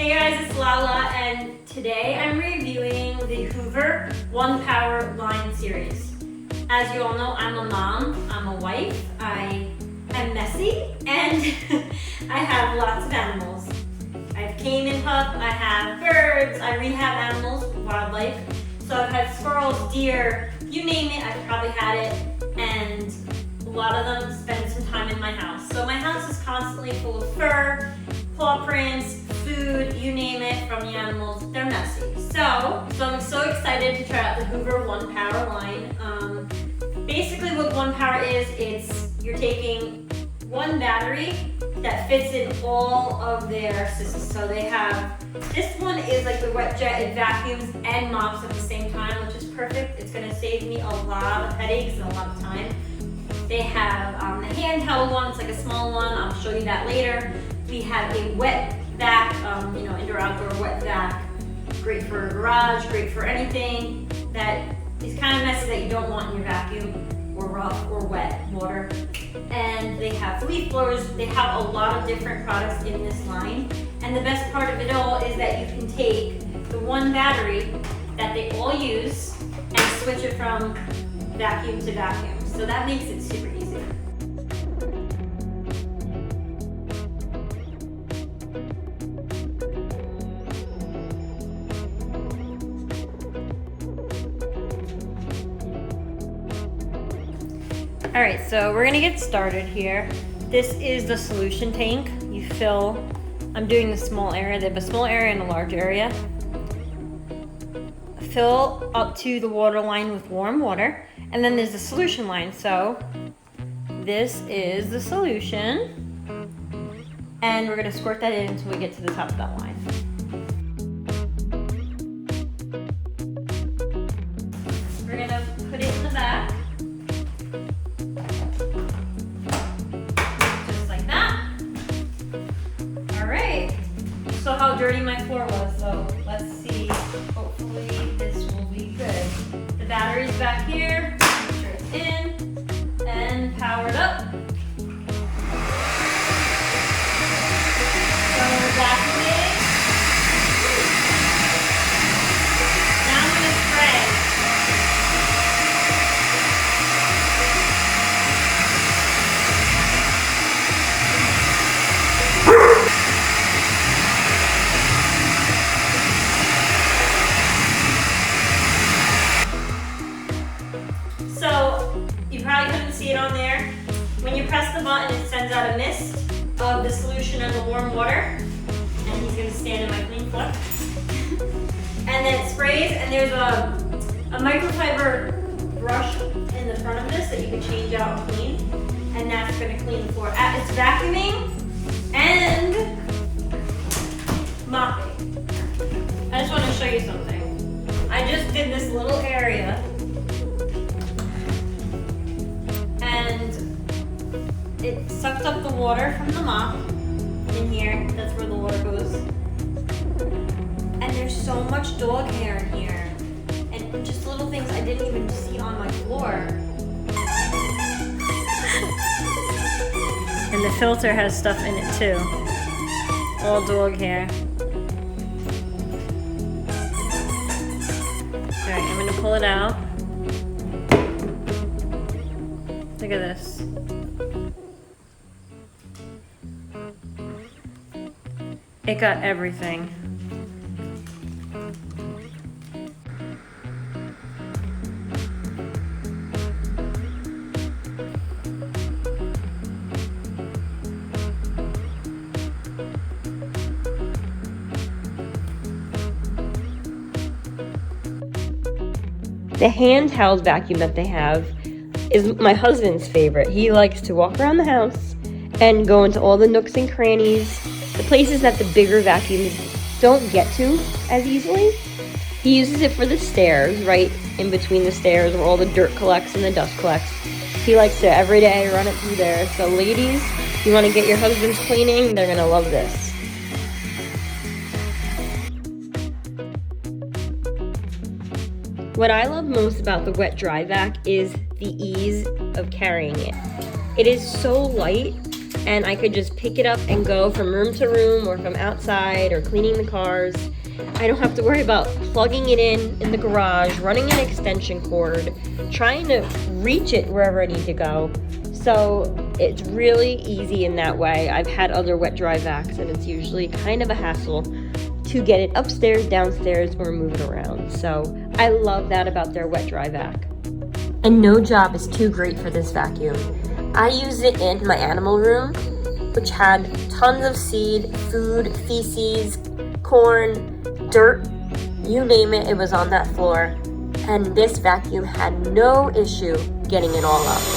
Hey guys, it's LaLa, and today I'm reviewing the Hoover ONEPWR line series. As you all know, I'm a mom, I'm a wife, I am messy, and I have lots of animals. I have caiman pup, I have birds, I rehab animals, wildlife. So I've had squirrels, deer, you name it, I've probably had it, and a lot of them spend some time in my house. So my house is constantly full of fur, paw prints, food, you name it, from the animals. They're messy. So I'm so excited to try out the Hoover ONEPWR line. Basically what ONEPWR is, it's you're taking one battery that fits in all of their systems. So they have, this one is like the wet jet, it vacuums and mops at the same time, which is perfect. It's gonna save me a lot of headaches and a lot of time. They have the handheld one, it's like a small one, I'll show you that later. We have a wet vac, indoor outdoor wet vac. Great for a garage, great for anything that is kind of messy that you don't want in your vacuum, or rough or wet water. And they have leaf blowers. They have a lot of different products in this line. And the best part of it all is that you can take the one battery that they all use and switch it from vacuum to vacuum. So that makes it super easy. All right, so we're gonna get started here. This is the solution tank. You fill, I'm doing the small area. They have a small area and a large area. Fill up to the water line with warm water. And then there's the solution line. So this is the solution. And we're gonna squirt that in until we get to the top of that line. We're gonna put it in the back. So how dirty my floor was, so let's see. Hopefully this will be good. The battery's back here, make sure it's in, and powered up. So we're vacuuming. Now I'm gonna spray. So you probably couldn't see it on there. When you press the button, it sends out a mist of the solution and the warm water. And he's gonna stand in my clean floor. And then it sprays, and there's a microfiber brush in the front of this that you can change out and clean. And that's gonna clean the floor. It's vacuuming and mopping. I just wanna show you something. I just did this little area. And it sucks up the water from the mop in here. That's where the water goes. And there's so much dog hair in here. And just little things I didn't even see on my floor. And the filter has stuff in it too. All dog hair. Alright, I'm gonna pull it out. Look at this. It got everything. The handheld vacuum that they have is my husband's favorite. He likes to walk around the house and go into all the nooks and crannies, the places that the bigger vacuums don't get to as easily. He uses it for the stairs, right in between the stairs where all the dirt collects and the dust collects. He likes to every day run it through there. So ladies, if you want to get your husbands cleaning, they're gonna love this. What I love most about the wet dry vac is the ease of carrying it. It is so light and I could just pick it up and go from room to room or from outside or cleaning the cars. I don't have to worry about plugging it in the garage, running an extension cord, trying to reach it wherever I need to go. So it's really easy in that way. I've had other wet dry vacs and it's usually kind of a hassle to get it upstairs, downstairs, or move it around. So I love that about their wet dry vac. And no job is too great for this vacuum. I use it in my animal room, which had tons of seed, food, feces, corn, dirt, you name it, it was on that floor. And this vacuum had no issue getting it all up.